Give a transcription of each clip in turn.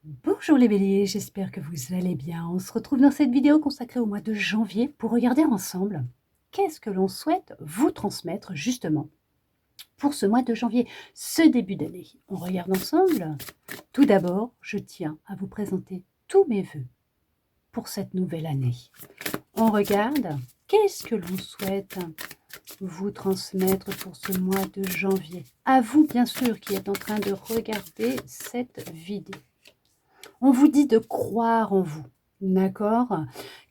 Bonjour les béliers, j'espère que vous allez bien. On se retrouve dans cette vidéo consacrée au mois de janvier pour regarder ensemble qu'est-ce que l'on souhaite vous transmettre justement pour ce mois de janvier, ce début d'année. On regarde ensemble. Tout d'abord, je tiens à vous présenter tous mes vœux pour cette nouvelle année. On regarde qu'est-ce que l'on souhaite vous transmettre pour ce mois de janvier. À vous, bien sûr, qui êtes en train de regarder cette vidéo. On vous dit de croire en vous, d'accord?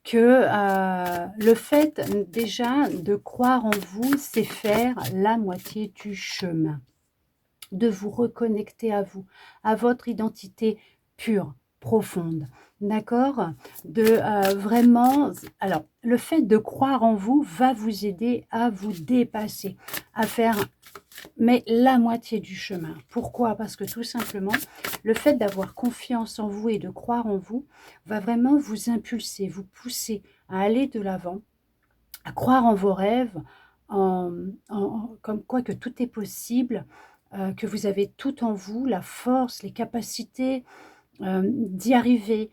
Que le fait déjà de croire en vous, c'est faire la moitié du chemin. De vous reconnecter à vous, à votre identité pure, profonde, d'accord? De vraiment, alors le fait de croire en vous va vous aider à vous dépasser, à faire mais la moitié du chemin. Pourquoi? Parce que tout simplement, le fait d'avoir confiance en vous et de croire en vous va vraiment vous impulser, vous pousser à aller de l'avant, à croire en vos rêves, comme quoi que tout est possible, que vous avez tout en vous, la force, les capacités d'y arriver.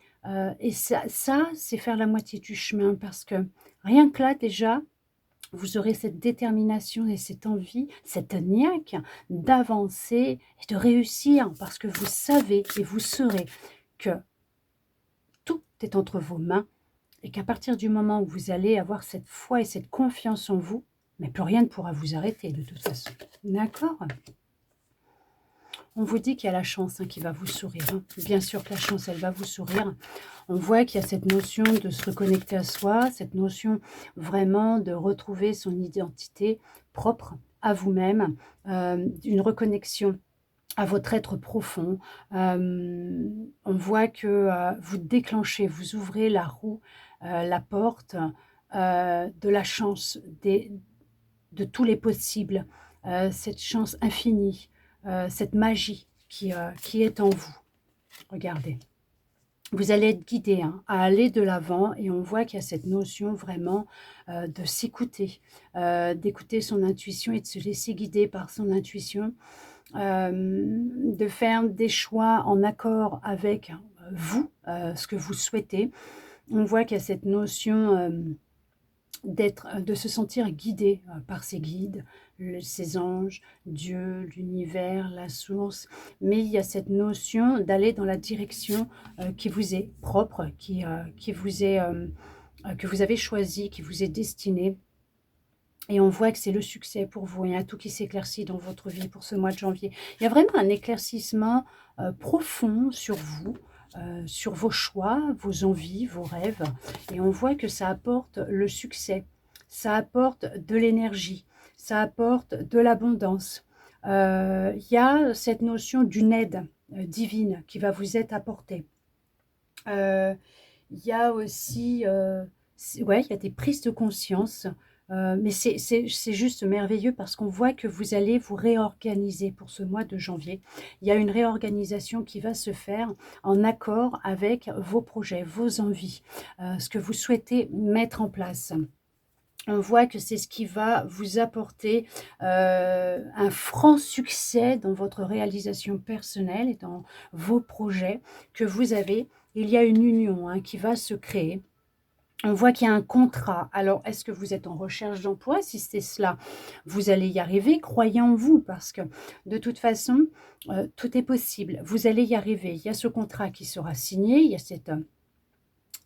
Et ça c'est faire la moitié du chemin parce que rien que là déjà, vous aurez cette détermination et cette envie, cette niaque d'avancer et de réussir parce que vous savez et vous saurez que tout est entre vos mains et qu'à partir du moment où vous allez avoir cette foi et cette confiance en vous, mais plus rien ne pourra vous arrêter de toute façon. D'accord? On vous dit qu'il y a la chance qui va vous sourire. Bien sûr que la chance, elle va vous sourire. On voit qu'il y a cette notion de se reconnecter à soi, cette notion vraiment de retrouver son identité propre à vous-même, une reconnexion à votre être profond. On voit que vous déclenchez, vous ouvrez la roue, la porte de la chance, de tous les possibles, cette chance infinie, cette magie qui est en vous. Regardez. Vous allez être guidé à aller de l'avant et on voit qu'il y a cette notion vraiment de s'écouter, d'écouter son intuition et de se laisser guider par son intuition, de faire des choix en accord avec vous, ce que vous souhaitez. On voit qu'il y a cette notion de se sentir guidé par ses guides, ses anges, Dieu, l'univers, la source, mais il y a cette notion d'aller dans la direction qui vous est propre, qui vous est, que vous avez choisi, qui vous est destinée. Et on voit que c'est le succès pour vous. Il y a tout qui s'éclaircit dans votre vie pour ce mois de janvier. Il y a vraiment un éclaircissement profond sur vous, sur vos choix, vos envies, vos rêves. Et on voit que ça apporte le succès, ça apporte de l'énergie, ça apporte de l'abondance. Il y a cette notion d'une aide divine qui va vous être apportée. Il y a aussi, ouais, il y a des prises de conscience, mais c'est juste merveilleux parce qu'on voit que vous allez vous réorganiser pour ce mois de janvier. Il y a une réorganisation qui va se faire en accord avec vos projets, vos envies, ce que vous souhaitez mettre en place. On voit que c'est ce qui va vous apporter un franc succès dans votre réalisation personnelle et dans vos projets que vous avez. Il y a une union qui va se créer. On voit qu'il y a un contrat. Alors, est-ce que vous êtes en recherche d'emploi? Si c'est cela, vous allez y arriver. Croyez en vous parce que de toute façon, tout est possible. Vous allez y arriver. Il y a ce contrat qui sera signé. Il y a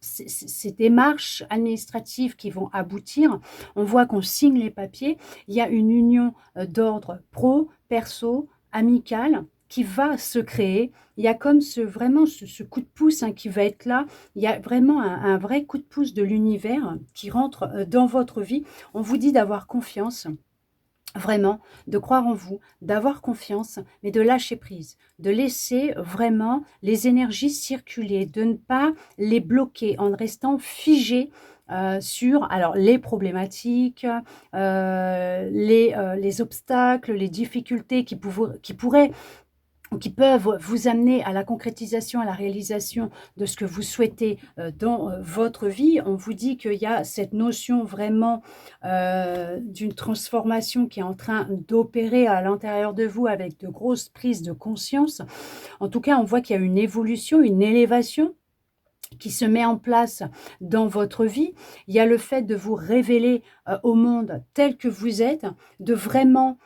ces démarches administratives qui vont aboutir. On voit qu'on signe les papiers. Il y a une union d'ordre pro, perso, amical qui va se créer. Il y a comme vraiment ce coup de pouce qui va être là. Il y a vraiment un vrai coup de pouce de l'univers qui rentre dans votre vie. On vous dit d'avoir confiance. Vraiment, de croire en vous, d'avoir confiance, mais de lâcher prise, de laisser vraiment les énergies circuler, de ne pas les bloquer en restant figé sur alors les problématiques, les obstacles, les difficultés qui pourraient qui peuvent vous amener à la concrétisation, à la réalisation de ce que vous souhaitez dans votre vie. On vous dit qu'il y a cette notion vraiment d'une transformation qui est en train d'opérer à l'intérieur de vous avec de grosses prises de conscience. En tout cas, on voit qu'il y a une évolution, une élévation qui se met en place dans votre vie. Il y a le fait de vous révéler au monde tel que vous êtes, de vraiment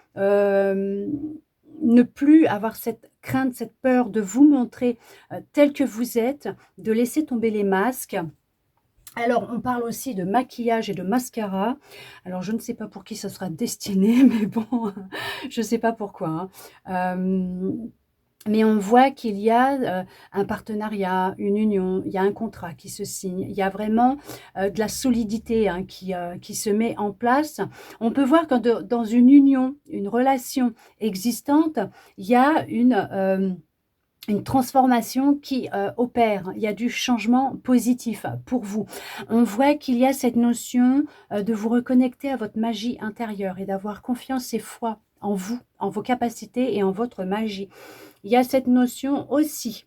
ne plus avoir cette crainte, cette peur de vous montrer tel que vous êtes, de laisser tomber les masques. Alors, on parle aussi de maquillage et de mascara. Alors, je ne sais pas pour qui ça sera destiné, mais bon, je ne sais pas pourquoi, hein. Mais on voit qu'il y a un partenariat, une union, il y a un contrat qui se signe, il y a vraiment de la solidité hein, qui se met en place. On peut voir que dans une union, une relation existante, il y a une transformation qui opère, il y a du changement positif pour vous. On voit qu'il y a cette notion de vous reconnecter à votre magie intérieure et d'avoir confiance et foi en vous, en vos capacités et en votre magie. Il y a cette notion aussi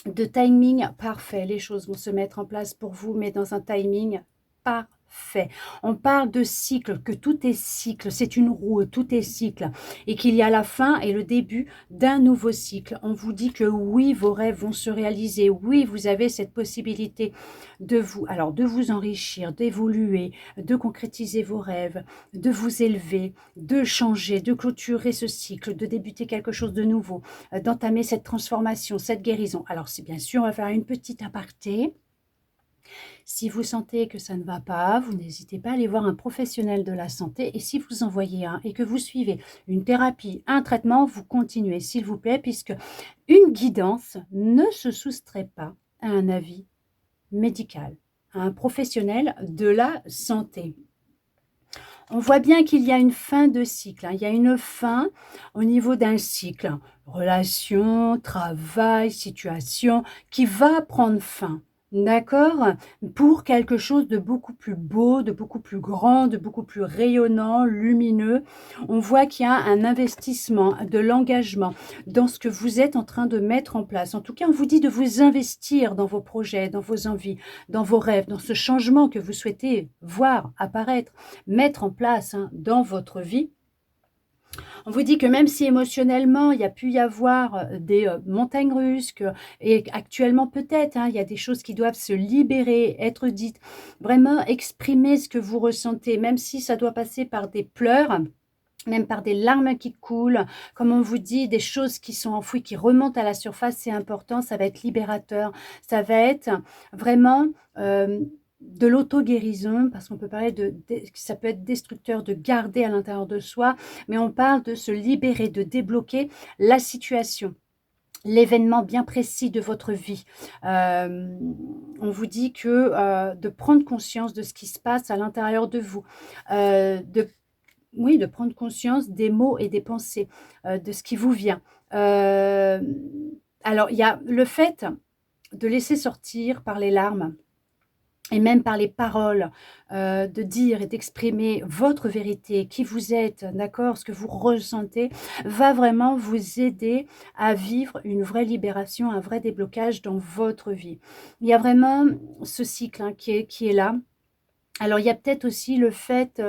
de timing parfait. Les choses vont se mettre en place pour vous, mais dans un timing parfait. On parle de cycle, que tout est cycle, c'est une roue, tout est cycle, et qu'il y a la fin et le début d'un nouveau cycle. On vous dit que oui, vos rêves vont se réaliser, oui, vous avez cette possibilité de vous enrichir, d'évoluer, de concrétiser vos rêves, de vous élever, de changer, de clôturer ce cycle, de débuter quelque chose de nouveau, d'entamer cette transformation, cette guérison. Alors, c'est bien sûr, on va faire une petite aparté. Si vous sentez que ça ne va pas, vous n'hésitez pas à aller voir un professionnel de la santé. Et si vous en voyez un et que vous suivez une thérapie, un traitement, vous continuez, s'il vous plaît, puisque une guidance ne se soustrait pas à un avis médical, à un professionnel de la santé. On voit bien qu'il y a une fin de cycle, hein. Il y a une fin au niveau d'un cycle, relation, travail, situation, qui va prendre fin. D'accord? Pour quelque chose de beaucoup plus beau, de beaucoup plus grand, de beaucoup plus rayonnant, lumineux. On voit qu'il y a un investissement, de l'engagement dans ce que vous êtes en train de mettre en place. En tout cas, on vous dit de vous investir dans vos projets, dans vos envies, dans vos rêves, dans ce changement que vous souhaitez voir apparaître, mettre en place hein, dans votre vie. On vous dit que même si émotionnellement, il y a pu y avoir des montagnes russes, et actuellement peut-être, hein, il y a des choses qui doivent se libérer, être dites, vraiment exprimer ce que vous ressentez, même si ça doit passer par des pleurs, même par des larmes qui coulent, comme on vous dit, des choses qui sont enfouies, qui remontent à la surface, c'est important, ça va être libérateur, ça va être vraiment de l'auto-guérison, parce qu'on peut parler ça peut être destructeur de garder à l'intérieur de soi, mais on parle de se libérer, de débloquer la situation, l'événement bien précis de votre vie. On vous dit que de prendre conscience de ce qui se passe à l'intérieur de vous, de prendre conscience des mots et des pensées, de ce qui vous vient. Alors, il y a le fait de laisser sortir par les larmes et même par les paroles, de dire et d'exprimer votre vérité, qui vous êtes, d'accord, ce que vous ressentez, va vraiment vous aider à vivre une vraie libération, un vrai déblocage dans votre vie. Il y a vraiment ce cycle hein, qui est là. Alors, il y a peut-être aussi le fait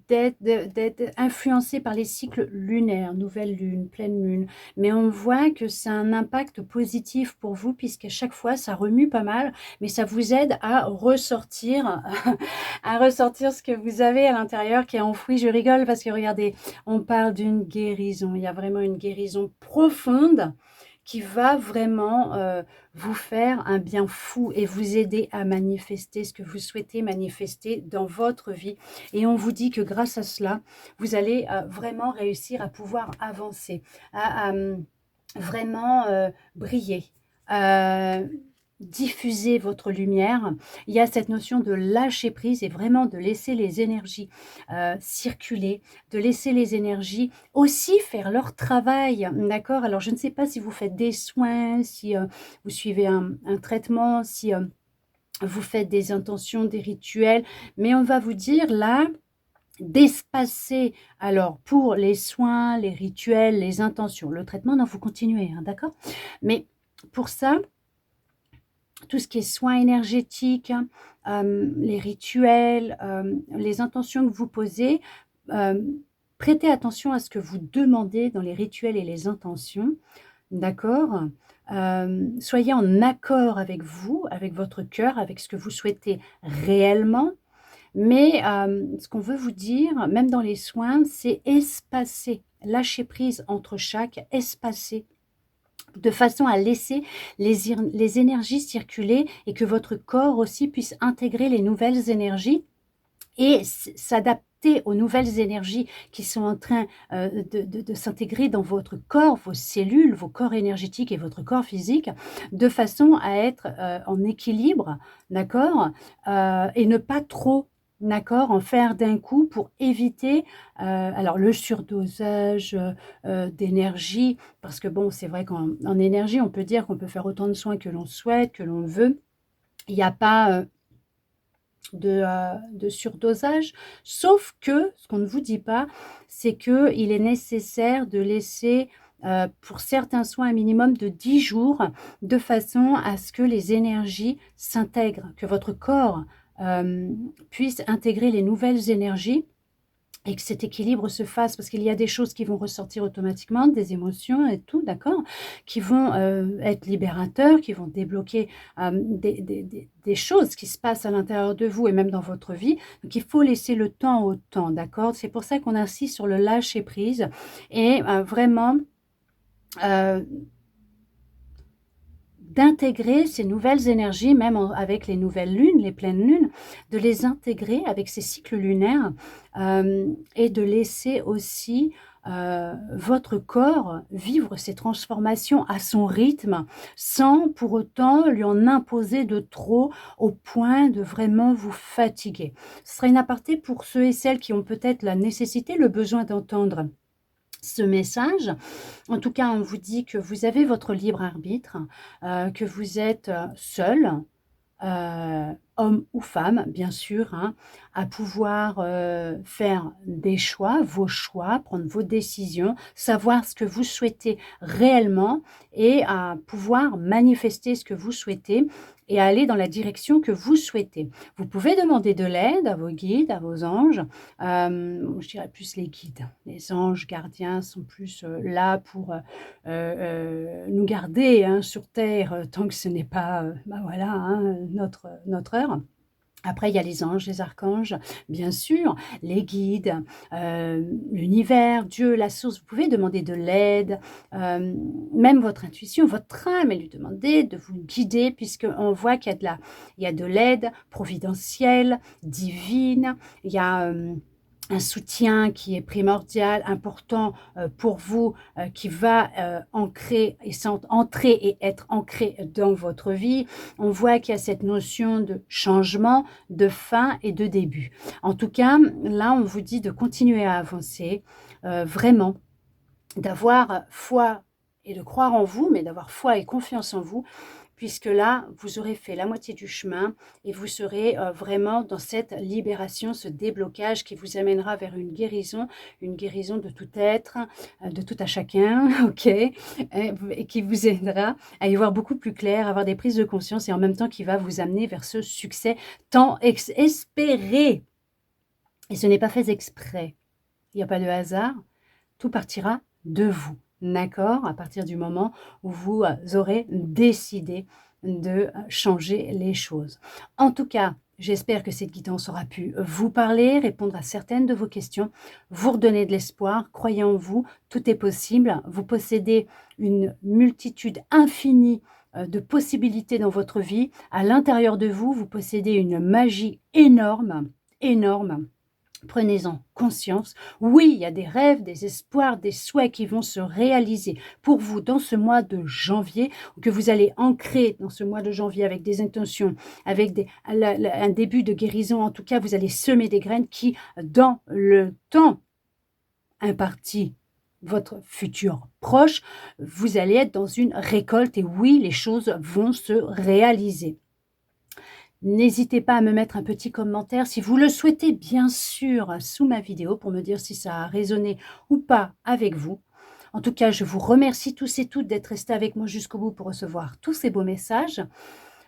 d'être influencé par les cycles lunaires, nouvelle lune, pleine lune. Mais on voit que ça a un impact positif pour vous, puisqu'à chaque fois, ça remue pas mal, mais ça vous aide à ressortir, à ressortir ce que vous avez à l'intérieur qui est enfoui. Je rigole parce que regardez, on parle d'une guérison. Il y a vraiment une guérison profonde qui va vraiment vous faire un bien fou et vous aider à manifester ce que vous souhaitez manifester dans votre vie. Et on vous dit que grâce à cela, vous allez vraiment réussir à pouvoir avancer, à vraiment briller. Diffuser votre lumière. Il y a cette notion de lâcher prise et vraiment de laisser les énergies circuler, de laisser les énergies aussi faire leur travail, d'accord? Alors, je ne sais pas si vous faites des soins, si vous suivez un traitement, si vous faites des intentions, des rituels, mais on va vous dire là d'espacer, alors pour les soins, les rituels, les intentions. Le traitement, non, vous continuez, hein, d'accord? Mais pour ça, tout ce qui est soins énergétiques, les rituels, les intentions que vous posez, hem, prêtez attention à ce que vous demandez dans les rituels et les intentions, d'accord? Soyez en accord avec vous, avec votre cœur, avec ce que vous souhaitez réellement. Mais, ce qu'on veut vous dire, même dans les soins, c'est espacer, lâcher prise entre chaque, espacer de façon à laisser les énergies circuler et que votre corps aussi puisse intégrer les nouvelles énergies et s'adapter aux nouvelles énergies qui sont en train, de s'intégrer dans votre corps, vos cellules, vos corps énergétiques et votre corps physique, de façon à être, en équilibre, d'accord? Et ne pas trop, d'accord, en faire d'un coup pour éviter, alors le surdosage, d'énergie parce que bon, c'est vrai qu'en énergie, on peut dire qu'on peut faire autant de soins que l'on souhaite, que l'on veut. Il y a pas, de surdosage. Sauf que, ce qu'on ne vous dit pas, c'est qu'il est nécessaire de laisser, pour certains soins, un minimum de 10 jours, de façon à ce que les énergies s'intègrent, que votre corps, puisse intégrer les nouvelles énergies et que cet équilibre se fasse, parce qu'il y a des choses qui vont ressortir automatiquement, des émotions et tout, d'accord? Qui vont, être libérateurs, qui vont débloquer, des choses qui se passent à l'intérieur de vous et même dans votre vie. Donc il faut laisser le temps au temps, d'accord? C'est pour ça qu'on insiste sur le lâcher prise et vraiment, heu d'intégrer ces nouvelles énergies, même avec les nouvelles lunes, les pleines lunes, de les intégrer avec ces cycles lunaires, et de laisser aussi, votre corps vivre ces transformations à son rythme, sans pour autant lui en imposer de trop, au point de vraiment vous fatiguer. Ce sera une aparté pour ceux et celles qui ont peut-être la nécessité, le besoin d'entendre ce message. En tout cas, on vous dit que vous avez votre libre arbitre, que vous êtes, seul, homme ou femme, bien sûr, hein, à pouvoir, faire des choix, vos choix, prendre vos décisions, savoir ce que vous souhaitez réellement et à pouvoir manifester ce que vous souhaitez et aller dans la direction que vous souhaitez. Vous pouvez demander de l'aide à vos guides, à vos anges, je dirais plus les guides. Les anges gardiens sont plus, là pour, nous garder, hein, sur terre, tant que ce n'est pas, bah, voilà, hein, notre heure. Après, il y a les anges, les archanges, bien sûr, les guides, l'univers, Dieu, la source. Vous pouvez demander de l'aide, même votre intuition, votre âme, elle lui demander de vous guider puisqu'on voit qu'il y a il y a de l'aide providentielle, divine. Il y a, un soutien qui est primordial, important, pour vous, qui va, ancrer et entrer et être ancré dans votre vie. On voit qu'il y a cette notion de changement, de fin et de début. En tout cas, là, on vous dit de continuer à avancer, vraiment, d'avoir foi et de croire en vous, mais d'avoir foi et confiance en vous, puisque là, vous aurez fait la moitié du chemin et vous serez, vraiment dans cette libération, ce déblocage qui vous amènera vers une guérison de tout être, de tout à chacun, OK? Et qui vous aidera à y voir beaucoup plus clair, avoir des prises de conscience et en même temps qui va vous amener vers ce succès tant espéré et ce n'est pas fait exprès. Il y a pas de hasard, tout partira de vous, d'accord? À partir du moment où vous, aurez décidé de, changer les choses. En tout cas, j'espère que cette guidance aura pu vous parler, répondre à certaines de vos questions, vous redonner de l'espoir. Croyez en vous, tout est possible. Vous possédez une multitude infinie, de possibilités dans votre vie. À l'intérieur de vous, vous possédez une magie énorme, énorme. Prenez-en conscience. Oui, il y a des rêves, des espoirs, des souhaits qui vont se réaliser pour vous dans ce mois de janvier, que vous allez ancrer dans ce mois de janvier avec des intentions, avec un début de guérison. En tout cas, vous allez semer des graines qui, dans le temps imparti, votre futur proche, vous allez être dans une récolte et oui, les choses vont se réaliser. N'hésitez pas à me mettre un petit commentaire si vous le souhaitez, bien sûr, sous ma vidéo pour me dire si ça a résonné ou pas avec vous. En tout cas, je vous remercie tous et toutes d'être restés avec moi jusqu'au bout pour recevoir tous ces beaux messages.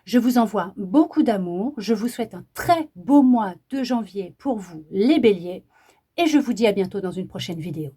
Je vous envoie beaucoup d'amour. Je vous souhaite un très beau mois de janvier pour vous, les béliers. Et je vous dis à bientôt dans une prochaine vidéo.